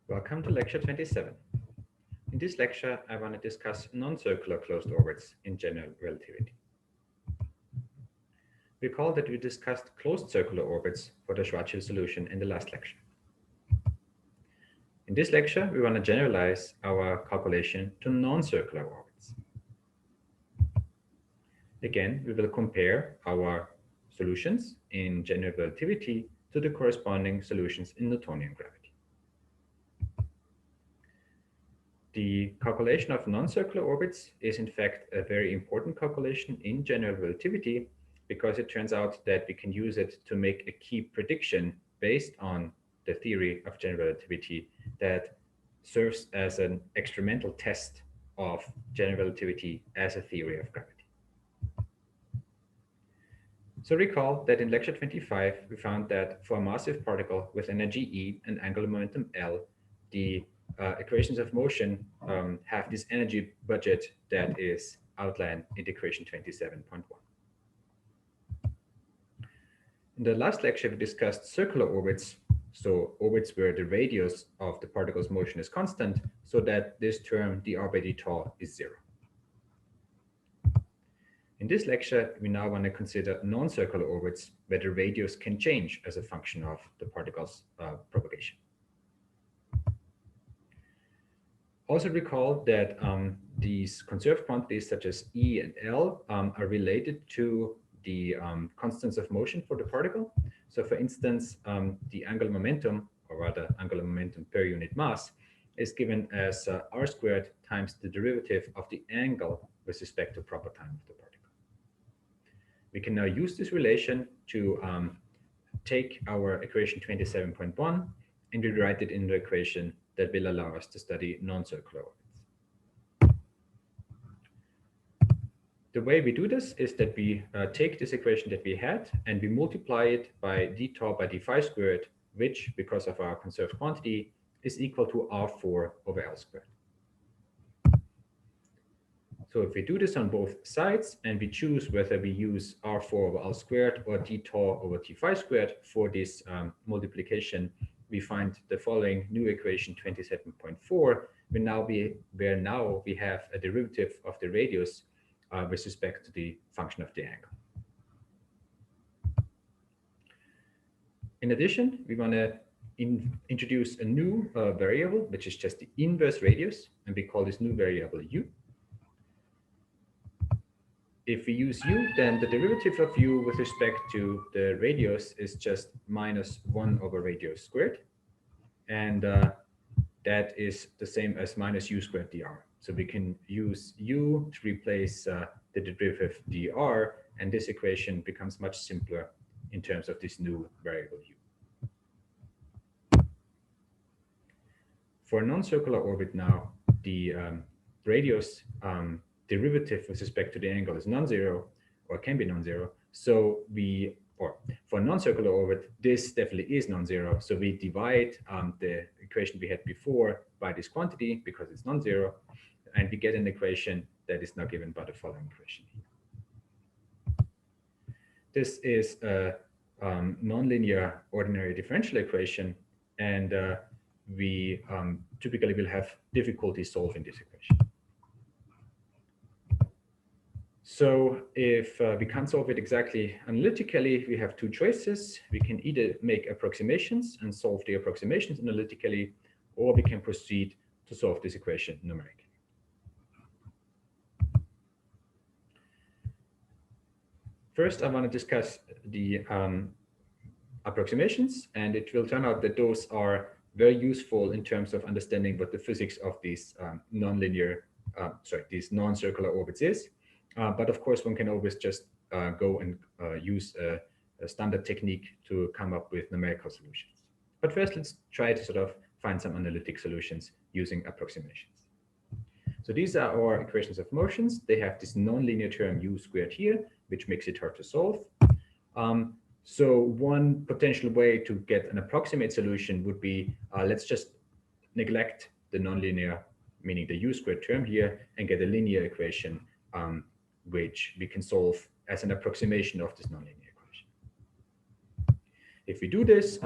Welcome to lecture 27. In this lecture, I want to discuss non-circular closed orbits in general relativity. Recall that we discussed closed circular orbits for the Schwarzschild solution in the last lecture. In this lecture, we want to generalize our calculation to non-circular orbits. Again, we will compare our solutions in general relativity to the corresponding solutions in Newtonian gravity. The calculation of non-circular orbits is in fact a very important calculation in general relativity because it turns out that we can use it to make a key prediction based on the theory of general relativity that serves as an experimental test of general relativity as a theory of gravity. So recall that in lecture 25, we found that for a massive particle with energy E and angular momentum L, the equations of motion have this energy budget that is outlined in equation 27.1. In the last lecture, we discussed circular orbits, so orbits where the radius of the particle's motion is constant, so that this term dr by d tau is 0. In this lecture, we now want to consider non-circular orbits where the radius can change as a function of the particle's propagation. Also recall that these conserved quantities such as E and L are related to the constants of motion for the particle. So for instance, the angular momentum, or rather angular momentum per unit mass, is given as r squared times the derivative of the angle with respect to proper time of the particle. We can now use this relation to take our equation 27.1 and rewrite it in the equation that will allow us to study non-circular orbits. The way we do this is that we take this equation that we had and we multiply it by d tau by d phi squared, which, because of our conserved quantity, is equal to r4 over L squared. So if we do this on both sides and we choose whether we use r4 over L squared or d tau over t phi squared for this multiplication, we find the following new equation 27.4, where now we have a derivative of the radius with respect to the function of the angle. In addition, we want to introduce a new variable, which is just the inverse radius, and we call this new variable u. If we use u, then the derivative of u with respect to the radius is just minus 1 over radius squared. And that is the same as minus u squared dr. So we can use u to replace the derivative dr, and this equation becomes much simpler in terms of this new variable u. For a non-circular orbit now, the radius derivative with respect to the angle is non-zero, or can be non-zero. So for a non-circular orbit, this definitely is non-zero. So we divide the equation we had before by this quantity because it's non-zero, and we get an equation that is now given by the following equation here. This is a nonlinear ordinary differential equation, and we typically will have difficulty solving this equation. So if we can't solve it exactly analytically, we have two choices. We can either make approximations and solve the approximations analytically, or we can proceed to solve this equation numerically. First, I want to discuss the approximations, and it will turn out that those are very useful in terms of understanding what the physics of these these non-circular orbits is. But of course, one can always just go and use a standard technique to come up with numerical solutions. But first, let's try to sort of find some analytic solutions using approximations. So these are our equations of motions. They have this nonlinear term u squared here, which makes it hard to solve. So one potential way to get an approximate solution would be, let's just neglect the nonlinear, meaning the u squared term here, and get a linear equation which we can solve as an approximation of this nonlinear equation. If we do this,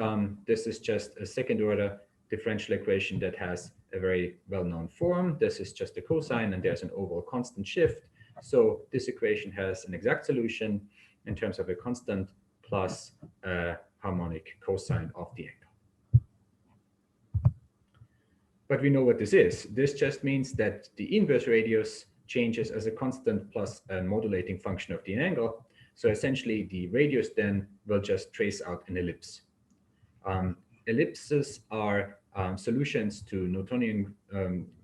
this is just a second order differential equation that has a very well-known form. This is just a cosine, and there's an overall constant shift. So this equation has an exact solution in terms of a constant plus a harmonic cosine of the angle. But we know what this is. This just means that the inverse radius changes as a constant plus a modulating function of the angle. So essentially, the radius then will just trace out an ellipse. Ellipses are solutions to Newtonian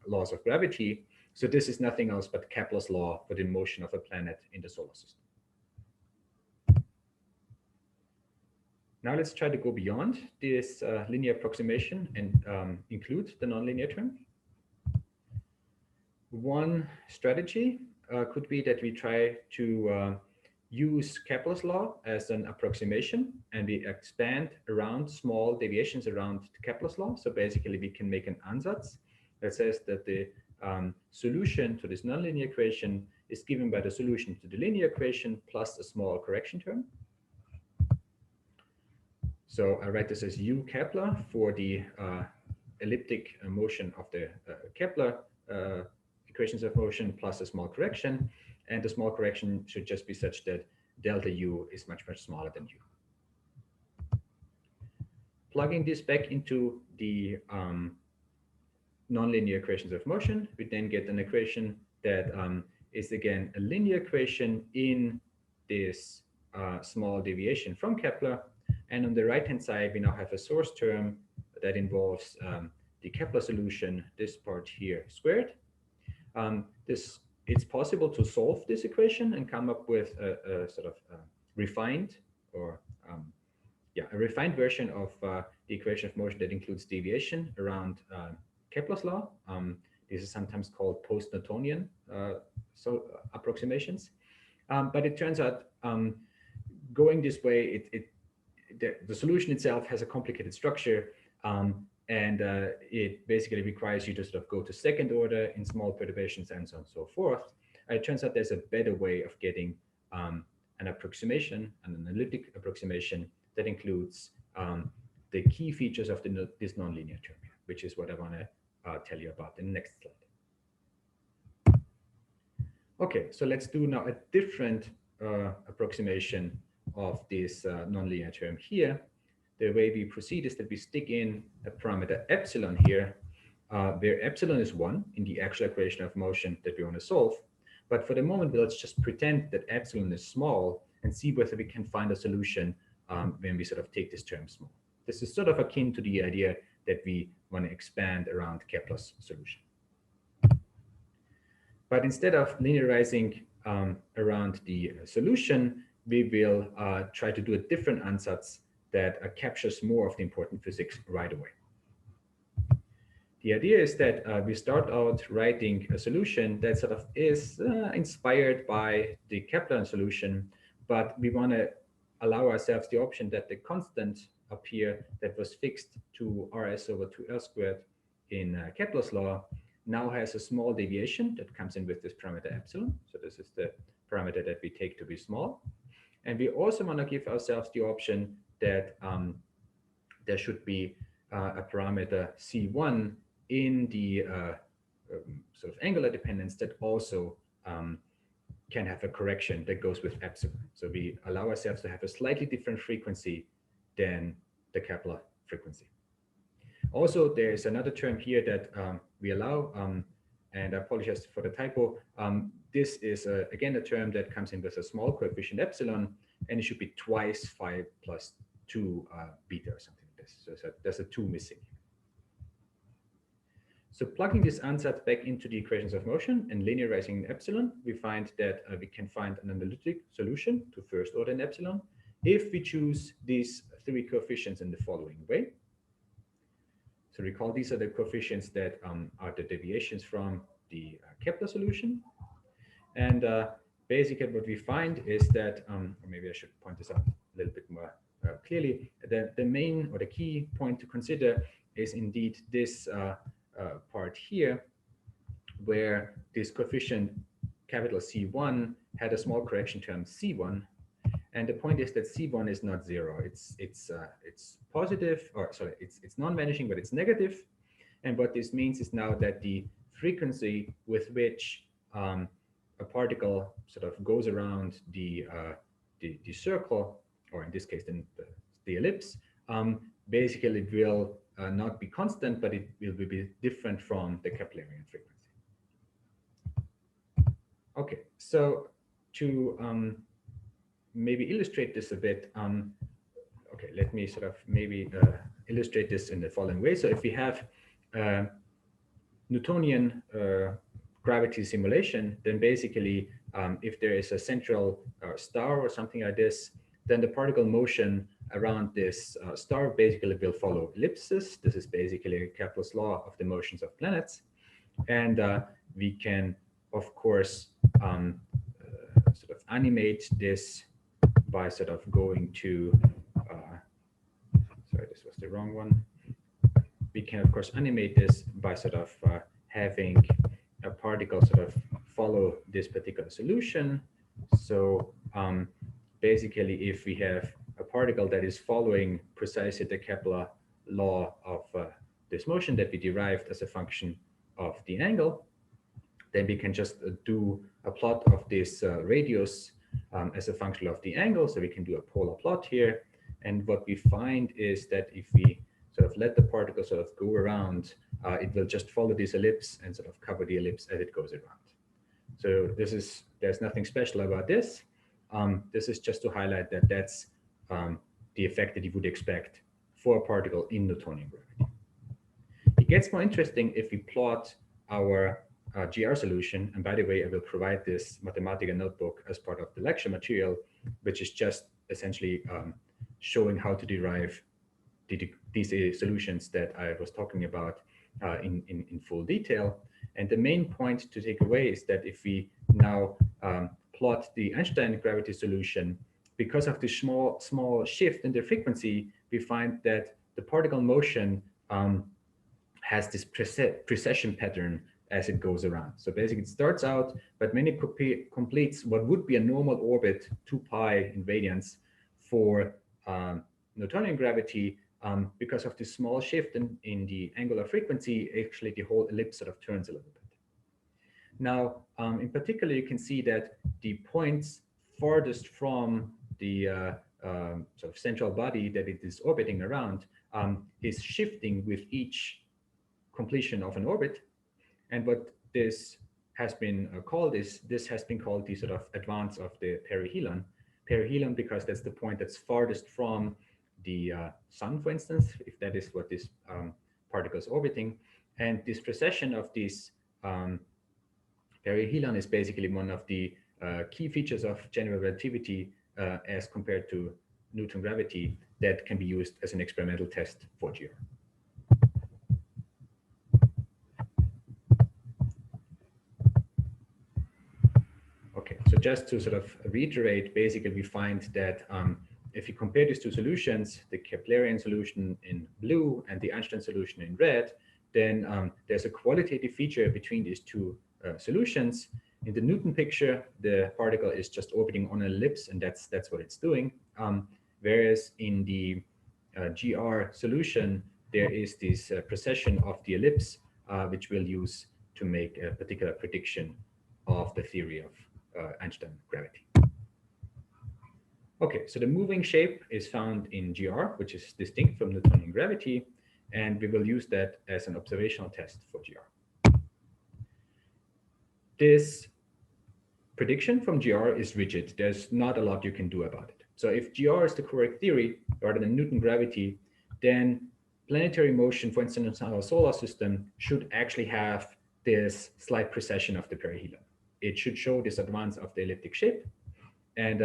laws of gravity. So this is nothing else but Kepler's law for the motion of a planet in the solar system. Now let's try to go beyond this linear approximation and include the nonlinear term. One strategy could be that we try to use Kepler's law as an approximation, and we expand around small deviations around Kepler's law. So basically, we can make an ansatz that says that the solution to this nonlinear equation is given by the solution to the linear equation plus a small correction term. So I write this as U Kepler for the elliptic motion of the Kepler equations of motion plus a small correction. And the small correction should just be such that delta U is much, much smaller than U. Plugging this back into the nonlinear equations of motion, we then get an equation that is again a linear equation in this small deviation from Kepler. And on the right-hand side, we now have a source term that involves the Kepler solution, this part here squared. It's possible to solve this equation and come up with a sort of refined or a refined version of the equation of motion that includes deviation around Kepler's law. This is sometimes called post-Newtonian approximations. But it turns out going this way, the solution itself has a complicated structure, and it basically requires you to sort of go to second order in small perturbations and so on and so forth. It turns out there's a better way of getting an approximation, an analytic approximation that includes the key features of this nonlinear term, which is what I want to tell you about in the next slide. Okay, so let's do now a different approximation of this nonlinear term here. The way we proceed is that we stick in a parameter epsilon here, where epsilon is 1 in the actual equation of motion that we want to solve. But for the moment, let's just pretend that epsilon is small and see whether we can find a solution when we sort of take this term small. This is sort of akin to the idea that we want to expand around Kepler's solution. But instead of linearizing around the solution, we will try to do a different ansatz that captures more of the important physics right away. The idea is that we start out writing a solution that sort of is inspired by the Kepler solution, but we want to allow ourselves the option that the constant up here that was fixed to Rs over 2L squared in Kepler's law now has a small deviation that comes in with this parameter epsilon. So this is the parameter that we take to be small. And we also want to give ourselves the option that there should be a parameter C1 in the sort of angular dependence that also can have a correction that goes with epsilon. So we allow ourselves to have a slightly different frequency than the Kepler frequency. Also, there's another term here that we allow, and I apologize for the typo. This is, again, a term that comes in with a small coefficient epsilon, and it should be twice 5 plus 2 beta or something like this. So there's a 2 missing. So plugging this ansatz back into the equations of motion and linearizing in epsilon, we find that we can find an analytic solution to first order in epsilon if we choose these 3 coefficients in the following way. So recall these are the coefficients that are the deviations from the Kepler solution. And basically what we find is that, or maybe I should point this out a little bit more clearly, the main or the key point to consider is indeed this part here, where this coefficient capital C1 had a small correction term C1. And the point is that C1 is not zero. It's positive, or sorry, it's non-vanishing, but it's negative. And what this means is now that the frequency with which a particle sort of goes around the circle, or in this case, then the ellipse, basically will not be constant, but it will be different from the Keplerian frequency. Okay, so to maybe illustrate this a bit, okay, let me sort of maybe illustrate this in the following way. So if we have Newtonian gravity simulation, then basically if there is a central star or something like this, then the particle motion around this star basically will follow ellipses. This is basically Kepler's law of the motions of planets. And we can, of course, sort of animate this by sort of going to, sorry, this was the wrong one. We can, of course, animate this by sort of having a particle sort of follow this particular solution. So basically, if we have a particle that is following precisely the Kepler law of this motion that we derived as a function of the angle, then we can just do a plot of this radius as a function of the angle. So we can do a polar plot here. And what we find is that if we sort of let the particle sort of go around, it will just follow this ellipse and sort of cover the ellipse as it goes around. So there's nothing special about this. This is just to highlight that that's the effect that you would expect for a particle in Newtonian gravity. It gets more interesting if we plot our GR solution. And by the way, I will provide this Mathematica notebook as part of the lecture material, which is just essentially showing how to derive these solutions that I was talking about in full detail. And the main point to take away is that if we now plot the Einstein gravity solution, because of the small shift in the frequency, we find that the particle motion has this precession pattern as it goes around. So basically it starts out, but when it completes what would be a normal orbit, 2 pi in radians for Newtonian gravity, because of this small shift in the angular frequency, actually the whole ellipse sort of turns a little bit. Now, in particular, you can see that the points farthest from the sort of central body that it is orbiting around is shifting with each completion of an orbit. And what this has been called is, this has been called the sort of advance of the perihelion. Perihelion because that's the point that's farthest from the sun, for instance, if that is what this particle is orbiting. And this precession of this perihelion is basically one of the key features of general relativity as compared to Newton gravity that can be used as an experimental test for GR. Okay, so just to sort of reiterate, basically we find that if you compare these two solutions, the Keplerian solution in blue and the Einstein solution in red, then there's a qualitative feature between these two solutions. In the Newton picture, the particle is just orbiting on an ellipse, and that's what it's doing. Whereas in the GR solution, there is this precession of the ellipse, which we'll use to make a particular prediction of the theory of Einstein gravity. Okay, so the moving shape is found in GR, which is distinct from Newtonian gravity, and we will use that as an observational test for GR. This prediction from GR is rigid. There's not a lot you can do about it. So if GR is the correct theory, rather than Newton gravity, then planetary motion, for instance, in our solar system, should actually have this slight precession of the perihelion. It should show this advance of the elliptic shape. And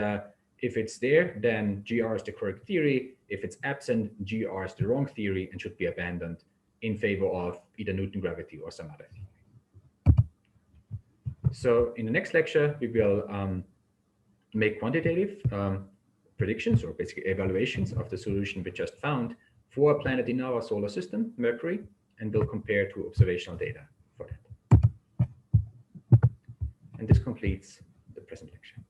if it's there, then GR is the correct theory. If it's absent, GR is the wrong theory and should be abandoned in favor of either Newton gravity or some other theory. So in the next lecture, we will make quantitative predictions, or basically evaluations of the solution we just found for a planet in our solar system, Mercury, and we'll compare to observational data for that. And this completes the present lecture.